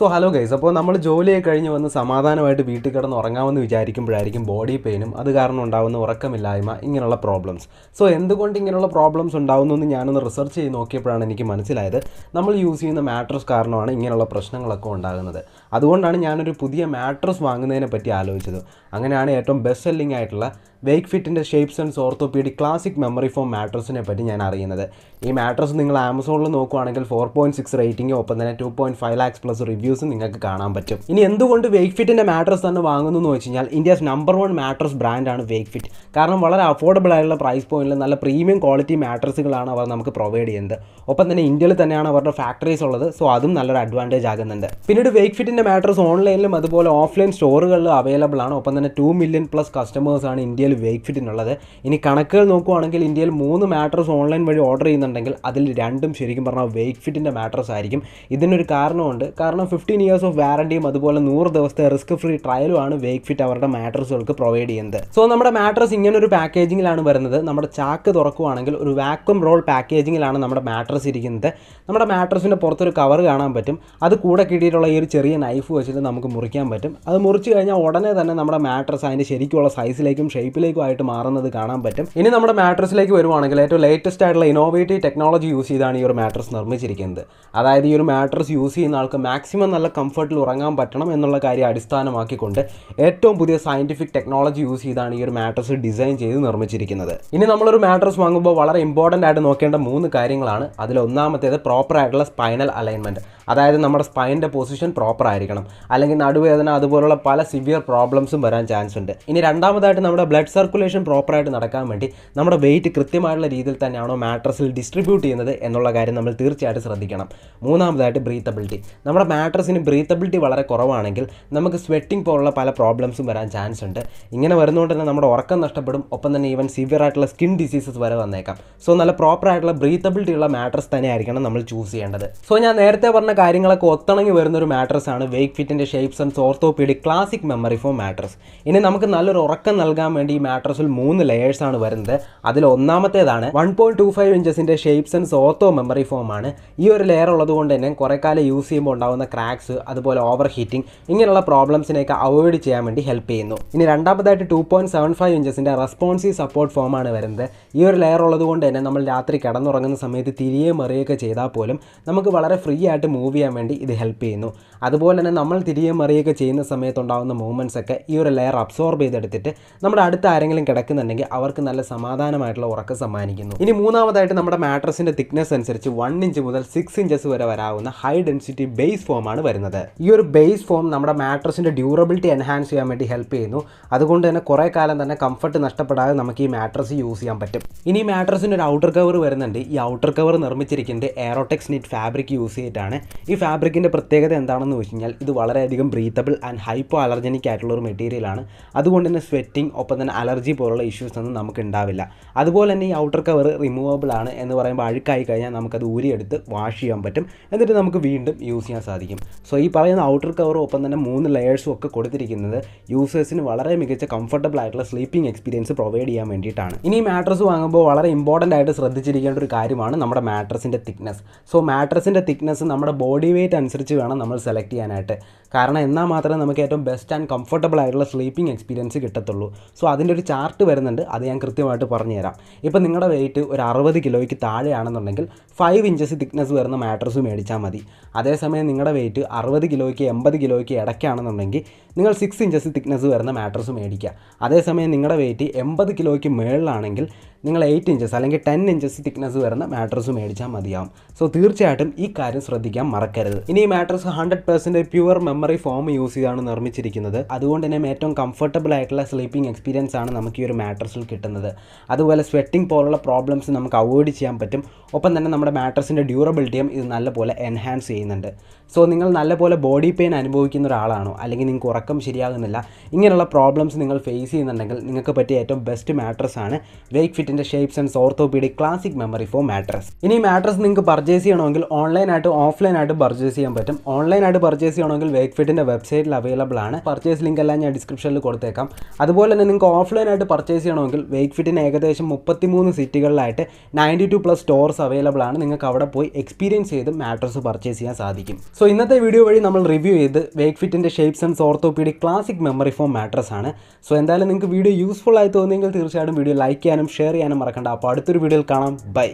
So hello guys, അപ്പോൾ നമ്മൾ ജോലിയൊക്കെ കഴിഞ്ഞ് വന്ന് സമാധാനമായിട്ട് വീട്ടിൽ കിടന്ന് ഉറങ്ങാമെന്ന് വിചാരിക്കുമ്പോഴായിരിക്കും ബോഡി പെയിനും അത് കാരണം ഉണ്ടാകുന്ന ഉറക്കമില്ലായ്മ ഇങ്ങനെയുള്ള പ്രോബ്ലംസ്. സോ എന്തുകൊണ്ട് ഇങ്ങനെയുള്ള പ്രോബ്ലംസ് ഉണ്ടാകുന്നു എന്ന് ഞാനൊന്ന് റിസർച്ച് ചെയ്ത് നോക്കിയപ്പോഴാണ് എനിക്ക് മനസ്സിലായത് നമ്മൾ യൂസ് ചെയ്യുന്ന മാട്രസ് കാരണമാണ് ഇങ്ങനെയുള്ള പ്രശ്നങ്ങളൊക്കെ ഉണ്ടാകുന്നത്. അതുകൊണ്ടാണ് ഞാനൊരു പുതിയ മാട്രസ് വാങ്ങുന്നതിനെ പറ്റി ആലോചിച്ചത്. അങ്ങനെയാണ് ഏറ്റവും ബെസ്റ്റ് സെല്ലിംഗ് ആയിട്ടുള്ള വേക്ക്ഫിറ്റിൻ്റെ Shapes orthopaedic classic memory foam മാട്രസിനെ പറ്റി ഞാൻ അറിയുന്നത്. ഈ മാട്രസ് നിങ്ങൾ ആമസോണിൽ നോക്കുകയാണെങ്കിൽ 4.6 റേറ്റിംഗും ഒപ്പം തന്നെ 2.5 lakhs പ്ലസ് റിവ്യൂസും നിങ്ങൾക്ക് കാണാൻ പറ്റും. ഇനി എന്തുകൊണ്ട് വേക്ക്ഫിറ്റിൻ്റെ മാട്രസ് തന്നെ വാങ്ങുന്നു എന്ന് വെച്ച് കഴിഞ്ഞാൽ ഇന്ത്യസ് നമ്പർ 1 മാട്രസ് ബ്രാൻഡാണ് വേക്ക്ഫിറ്റ്. കാരണം വളരെ അഫോർഡബിൾ ആയിട്ടുള്ള പ്രൈസ് പോയിന്റിൽ നല്ല പ്രീമിയം ക്വാളിറ്റി മാട്രസുകളാണ് അവർ നമുക്ക് പ്രൊവൈഡ് ചെയ്യുന്നത്. ഒപ്പം തന്നെ ഇന്ത്യയിൽ തന്നെയാണ് അവരുടെ ഫാക്ടറീസ് ഉള്ളത്. സോ അതും നല്ലൊരു അഡ്വാൻറ്റേജ് ആകുന്നുണ്ട്. പിന്നീട് വേക്ക്ഫിറ്റിൻ്റെ മാട്രസ് ഓൺലൈനിലും അതുപോലെ ഓഫ്ലൈൻ സ്റ്റോറുകളിലും അവൈലബിൾ ആണ്. ഒപ്പം തന്നെ 2 million പ്ലസ് കസ്റ്റമേഴ്സാണ് ഇന്ത്യയിൽ വേക്ക്ഫിറ്റിനുള്ളത്. ഇനി കണക്കുകൾ നോക്കുകയാണെങ്കിൽ ഇന്ത്യയിൽ 3 മാട്രസ് ഓൺലൈൻ വഴി ഓർഡർ ചെയ്യുന്നുണ്ടെങ്കിൽ അതിൽ 2 ശരിക്കും പറഞ്ഞാൽ വേക്ക്ഫിറ്റിൻ്റെ മാട്രസ് ആയിരിക്കും. ഇതിനൊരു കാരണമുണ്ട്. കാരണം 15 years ഓഫ് വാറണ്ടിയും അതുപോലെ 100 ദിവസത്തെ റിസ്ക് ഫ്രീ ട്രയലുമാണ് വേക്ക്ഫിറ്റ് അവരുടെ മാട്രസുകൾക്ക് പ്രൊവൈഡ് ചെയ്യുന്നത്. സോ നമ്മുടെ മാട്രസ് ഇങ്ങനൊരു പാക്കേജിങ്ങിലാണ് വരുന്നത്. നമ്മുടെ ചാക്ക് തുറക്കുകയാണെങ്കിൽ ഒരു വാക്വം റോൾ പാക്കേജിങ്ങിലാണ് നമ്മുടെ മാട്രസ് ഇരിക്കുന്നത്. നമ്മുടെ മാട്രസിൻ്റെ പുറത്തൊരു കവർ കാണാൻ പറ്റും. അത് കൂടെ കിട്ടിയിട്ടുള്ള ഈ ഒരു ചെറിയ നൈഫ് വെച്ചിട്ട് നമുക്ക് മുറിക്കാൻ പറ്റും. അത് മുറിച്ച് കഴിഞ്ഞാൽ ഉടനെ തന്നെ നമ്മുടെ മാട്രസ് അതിൻ്റെ ശരിക്കുള്ള സൈസിലേക്കും ഷേപ്പിലേക്കും ആയിട്ട് മാറുന്നത് കാണാൻ പറ്റും. ഇനി നമ്മുടെ മാട്രസിലേക്ക് വരുവാണെങ്കിൽ ഏറ്റവും ലേറ്റസ്റ്റ് ആയിട്ടുള്ള ഇന്നോവേറ്റീവ് ടെക്നോളജി യൂസ് ചെയ്താണ് ഈ ഒരു മാട്രസ് നിർമ്മിച്ചിരിക്കുന്നത്. അതായത് ഈ ഒരു മാട്രസ് യൂസ് ചെയ്യുന്ന ആൾക്ക് മാക്സിമം നല്ല കംഫർട്ടിൽ ഉറങ്ങാൻ പറ്റണം എന്നുള്ള കാര്യം അടിസ്ഥാനമാക്കിക്കൊണ്ട് ഏറ്റവും പുതിയ സയന്റിഫിക് ടെക്നോളജി യൂസ് ചെയ്താണ് ഈ ഒരു മാട്രസ് ഡിസൈൻ ചെയ്ത് നിർമ്മിച്ചിരിക്കുന്നത്. ഇനി നമ്മളൊരു മാട്രസ് വാങ്ങുമ്പോൾ വളരെ ഇമ്പോർട്ടൻ്റ് ആയിട്ട് നോക്കേണ്ട 3 കാര്യങ്ങളാണ്. അതിൽ ഒന്നാമത്തേത് പ്രോപ്പർ ആയിട്ടുള്ള സ്പൈനൽ അലൈൻമെൻറ്റ്. അതായത് നമ്മുടെ സ്പൈനിൻ്റെ പൊസിഷൻ പ്രോപ്പർ ആയിരിക്കണം. അല്ലെങ്കിൽ നടുവേദന അതുപോലുള്ള പല സിവിയർ പ്രോബ്ലംസും വരാൻ ചാൻസ് ഉണ്ട്. ഇനി രണ്ടാമതായിട്ട് നമ്മുടെ ബ്ലഡ് സർക്കുലേഷൻ പ്രോപ്പറായിട്ട് നടക്കാൻ വേണ്ടി നമ്മുടെ വെയിറ്റ് കൃത്യമായിട്ടുള്ള രീതിയിൽ തന്നെയാണോ മാട്രസിൽ ഡിസ്ട്രിബ്യൂട്ട് ചെയ്യുന്നത് എന്നുള്ള കാര്യം നമ്മൾ തീർച്ചയായിട്ടും ശ്രദ്ധിക്കണം. മൂന്നാമതായിട്ട് ബ്രീത്തബിലിറ്റി. നമ്മുടെ മാട്രസിന് ബ്രീത്തബിലിറ്റി വളരെ കുറവാണെങ്കിൽ നമുക്ക് സ്വെറ്റിംഗ് പോലുള്ള പല പ്രോബ്ലംസും വരാൻ ചാൻസ് ഉണ്ട്. ഇങ്ങനെ വരുന്നതുകൊണ്ട് തന്നെ നമ്മുടെ ഉറക്കം നഷ്ടപ്പെടും. ഒപ്പം തന്നെ ഈവൻ സിവിയർ ആയിട്ടുള്ള സ്കിൻ ഡിസീസസ് വരെ വന്നേക്കാം. സോ നല്ല പ്രോപ്പറായിട്ടുള്ള ബ്രീത്തബിലിറ്റി ഉള്ള മാട്രസ് തന്നെ ആയിരിക്കണം നമ്മൾ ചൂസ് ചെയ്യേണ്ടത്. സോ ഞാൻ നേരത്തെ പറഞ്ഞ കാര്യങ്ങളൊക്കെ ഒത്തിണങ്ങി വരുന്നൊരു മാട്രസ് ആണ് വേക്ക്ഫിറ്റിൻ്റെ Shapes orthopaedic classic memory foam mattress. ഇനി നമുക്ക് നല്ലൊരു ഉറക്കം നൽകാൻ വേണ്ടി ഈ മാട്രസിൽ 3 ലെയേഴ്സ് ആണ് വരുന്നത്. അതിൽ ഒന്നാമത്തേതാണ് 1.25 ഇഞ്ചസിൻ്റെ ഷേപ്സ് ഓർത്തോ മെമ്മറി ഫോം ആണ്. ഈ ഒരു ലെയർ ഉള്ളത് കൊണ്ട് തന്നെ കുറേ കാലം യൂസ് ചെയ്യുമ്പോൾ ഉണ്ടാകുന്ന ക്രാക്സ് അതുപോലെ ഓവർ ഹീറ്റിംഗ് ഇങ്ങനെയുള്ള പ്രോബ്ലംസിനെയൊക്കെ അവോയ്ഡ് ചെയ്യാൻ വേണ്ടി ഹെൽപ്പ് ചെയ്യുന്നു. ഇനി രണ്ടാമതായിട്ട് 2.75 ഇഞ്ചസിൻ്റെ റെസ്പോൺസീവ് സപ്പോർട്ട് ഫോം ആണ് വരുന്നത്. ഈ ഒരു ലെയർ ഉള്ളത് കൊണ്ട് തന്നെ നമ്മൾ രാത്രി കിടന്നുറങ്ങുന്ന സമയത്ത് തിരികെ മറിയൊക്കെ ചെയ്താൽ പോലും നമുക്ക് വളരെ ഫ്രീ ആയിട്ട് മൂവ് ചെയ്യാൻ വേണ്ടി ഇത് ഹെൽപ്പ് ചെയ്യുന്നു. അതുപോലെ തന്നെ നമ്മൾ തിരികെ മറിയൊക്കെ ചെയ്യുന്ന സമയത്തുണ്ടാകുന്ന മൂവ്മെൻറ്റ്സ് ഒക്കെ ഈ ഒരു ലെയർ അബ്സോർബ് ചെയ്തെടുത്തിട്ട് നമ്മുടെ അടുത്ത് ആരെങ്കിലും കിടക്കുന്നുണ്ടെങ്കിൽ അവർക്ക് നല്ല സമാധാനമായിട്ടുള്ള ഉറക്കം സമ്മാനിക്കുന്നു. ഇനി മൂന്നാമതായിട്ട് നമ്മുടെ മാട്രസിൻ്റെ തിക്നെസ് അനുസരിച്ച് 1 ഇഞ്ച് മുതൽ 6 ഇഞ്ചസ് വരെ വരാവുന്ന ഹൈ ഡെൻസിറ്റി ബേസ് ഫോം ആണ് വരുന്നത്. ഈ ഒരു ബേസ് ഫോം നമ്മുടെ മാട്രസിൻ്റെ ഡ്യൂറബിലിറ്റി എൻഹാൻസ് ചെയ്യാൻ വേണ്ടി ഹെൽപ്പ് ചെയ്യുന്നു. അതുകൊണ്ട് തന്നെ കുറേ കാലം തന്നെ കംഫർട്ട് നഷ്ടപ്പെടാതെ നമുക്ക് ഈ മാട്രസ് യൂസ് ചെയ്യാൻ പറ്റും. ഇനി മാട്രസിൻ്റെ ഒരു ഔട്ടർ കവർ വരുന്നുണ്ട്. ഈ ഔട്ടർ കവർ നിർമ്മിച്ചിരിക്കുന്നത് എയറോടെക്സ് നിറ്റ് ഫാബ്രിക് യൂസ് ചെയ്തിട്ടാണ്. ഈ ഫാബ്രിക്കിൻ്റെ പ്രത്യേകത എന്താണെന്ന് വെച്ച് കഴിഞ്ഞാൽ ഇത് വളരെയധികം ബ്രീത്തബിൾ ആൻഡ് ഹൈപ്പോ അലർജനിക് ആയിട്ടുള്ള ഒരു മെറ്റീരിയലാണ്. അതുകൊണ്ട് തന്നെ സ്വെറ്റിംഗ് ഒപ്പം തന്നെ അലർജി പോലുള്ള ഇഷ്യൂസ് ഒന്നും നമുക്ക് ഉണ്ടാവില്ല. അതുപോലെ തന്നെ ഈ ഔട്ടർ കവർ റിമൂവബിൾ ആണ് എന്ന് പറയുമ്പോൾ അഴുക്കായി കഴിഞ്ഞാൽ നമുക്കത് ഊരിയെടുത്ത് വാഷ് ചെയ്യാൻ പറ്റും. എന്നിട്ട് നമുക്ക് വീണ്ടും യൂസ് ചെയ്യാൻ സാധിക്കും. സോ ഈ പറയുന്ന ഔട്ടർ കവറും ഒപ്പം തന്നെ 3 ലെയേഴ്സും ഒക്കെ കൊടുത്തിരിക്കുന്നത് യൂസേഴ്സിന് വളരെ മികച്ച കംഫർട്ടബിൾ ആയിട്ടുള്ള സ്ലീപ്പിംഗ് എക്സ്പീരിയൻസ് പ്രൊവൈഡ് ചെയ്യാൻ വേണ്ടിയിട്ടാണ്. ഇനി ഈ മാട്രസ് വാങ്ങുമ്പോൾ വളരെ ഇമ്പോർട്ടൻ്റ് ആയിട്ട് ശ്രദ്ധിച്ചിരിക്കേണ്ട ഒരു കാര്യമാണ് നമ്മുടെ മാട്രസിൻ്റെ തിക്നെസ്. സോ മാട്രസിൻ്റെ തിക്നെസ് നമ്മുടെ ബോഡി വെയിറ്റ് അനുസരിച്ച് വേണം നമ്മൾ സെലക്ട് ചെയ്യാനായിട്ട്. കാരണം എന്നാൽ മാത്രമേ നമുക്ക് ഏറ്റവും ബെസ്റ്റ് ആൻഡ് കംഫർട്ടബിൾ ആയിട്ടുള്ള സ്ലീപ്പിംഗ് എക്സ്പീരിയൻസ് കിട്ടത്തുള്ളൂ. സോ അതിൻ്റെ ഒരു ചാർട്ട് വരുന്നുണ്ട്. അത് ഞാൻ കൃത്യമായിട്ട് പറഞ്ഞുതരാം. ഇപ്പോൾ നിങ്ങളുടെ വെയിറ്റ് ഒരു 60 കിലോയ്ക്ക് താഴെയാണെന്നുണ്ടെങ്കിൽ 5 ഇഞ്ചസ് തിക്നെസ് വരുന്ന മാട്രസ് മേടിച്ചാൽ മതി. അതേസമയം നിങ്ങളുടെ വെയിറ്റ് 60 കിലോയ്ക്ക് 80 കിലോയ്ക്ക് ഇടയ്ക്കാണെന്നുണ്ടെങ്കിൽ നിങ്ങൾ 6 ഇഞ്ചസ് തിക്നെസ് വരുന്ന മാട്രസ് മേടിക്കുക. അതേസമയം നിങ്ങളുടെ വെയിറ്റ് 80 കിലോയ്ക്ക് മുകളിലാണെങ്കിൽ നിങ്ങൾ 8 ഇഞ്ചസ് അല്ലെങ്കിൽ 10 ഇഞ്ചസ് തിക്നെസ് വരുന്ന മാട്രസ് മേടിച്ചാൽ മതിയാവും. സോ തീർച്ചയായിട്ടും ഈ കാര്യം ശ്രദ്ധിക്കാൻ മറക്കരുത്. ഇനി ഈ mattress 100% pure memory form use ചെയ്താണ് നിർമ്മിച്ചിരിക്കുന്നത്. അതുകൊണ്ട് തന്നെ ഏറ്റവും കംഫർട്ടബിൾ ആയിട്ടുള്ള സ്ലീപ്പിംഗ് എക്സ്പീരിയൻസ് ആണ് നമുക്ക് ഈ ഒരു മാട്രസിൽ കിട്ടുന്നത്. അതുപോലെ സ്വെറ്റിംഗ് പോലുള്ള പ്രോബ്ലംസ് നമുക്ക് അവോയ്ഡ് ചെയ്യാൻ പറ്റും. ഒപ്പം തന്നെ നമ്മുടെ മാട്രസിൻ്റെ ഡ്യൂറബിലിറ്റിയും ഇത് നല്ലപോലെ എൻഹാൻസ് ചെയ്യുന്നുണ്ട്. സോ നിങ്ങൾ നല്ലപോലെ ബോഡി പെയിൻ അനുഭവിക്കുന്ന ഒരാളാണോ, അല്ലെങ്കിൽ നിങ്ങൾക്ക് ഉറക്കം ശരിയാകുന്നില്ല, ഇങ്ങനെയുള്ള പ്രോബ്ലംസ് നിങ്ങൾ ഫേസ് ചെയ്യുന്നുണ്ടെങ്കിൽ നിങ്ങൾക്ക് പറ്റിയ ഏറ്റവും ബെസ്റ്റ് മാട്രസ് ആണ് വേക്ക്ഫിറ്റ് ഫിറ്റിൻ്റെ shapes and orthopaedic classic memory foam mattress. ഇനി മാട്രസ് നിങ്ങൾക്ക് പർച്ചേസ് ചെയ്യണമെങ്കിൽ ഓൺലൈനായിട്ട് ഓഫ്ലൈനായിട്ട് പർച്ചേസ് ചെയ്യാൻ പറ്റും. ഓൺലൈനായിട്ട് പർച്ചേസ് ചെയ്യണമെങ്കിൽ വേക്ക് ഫിറ്റിൻ്റെ വെബ്സൈറ്റിൽ അവൈലബിൾ ആണ്. പർച്ചേസ് ലിങ്ക് എല്ലാം ഞാൻ ഡിസ്ക്രിപ്ഷനിൽ കൊടുത്തേക്കാം. അതുപോലെ തന്നെ നിങ്ങൾക്ക് ഓഫ്ലൈനായിട്ട് പർച്ചേസ് ചെയ്യണമെങ്കിൽ വേക്ക് ഫിറ്റിന് ഏകദേശം 33 സിറ്റികളിലായിട്ട് 92+ സ്റ്റോർസ് അവൈലബിൾ ആണ്. നിങ്ങൾക്ക് അവിടെ പോയി എക്സ്പീരിയൻസ് ചെയ്ത് മാട്രസ് പർച്ചേസ് ചെയ്യാൻ സാധിക്കും. സോ ഇന്നത്തെ വീഡിയോ വഴി നമ്മൾ റിവ്യൂ ചെയ്ത് വേക്ക് ഫിറ്റിൻ്റെ shapes and orthopaedic classic memory foam mattress ആണ്. സോ എന്തായാലും നിങ്ങൾക്ക് വീഡിയോ യൂസ്ഫുൾ ആയി തോന്നിയെങ്കിൽ തീർച്ചയായിട്ടും വീഡിയോ ലൈക്ക് ചെയ്യാനും ഷെയർ ചെയ്യാനും മറക്കണ്ട. അപ്പോൾ അടുത്തൊരു വീഡിയോയിൽ കാണാം. ബൈ.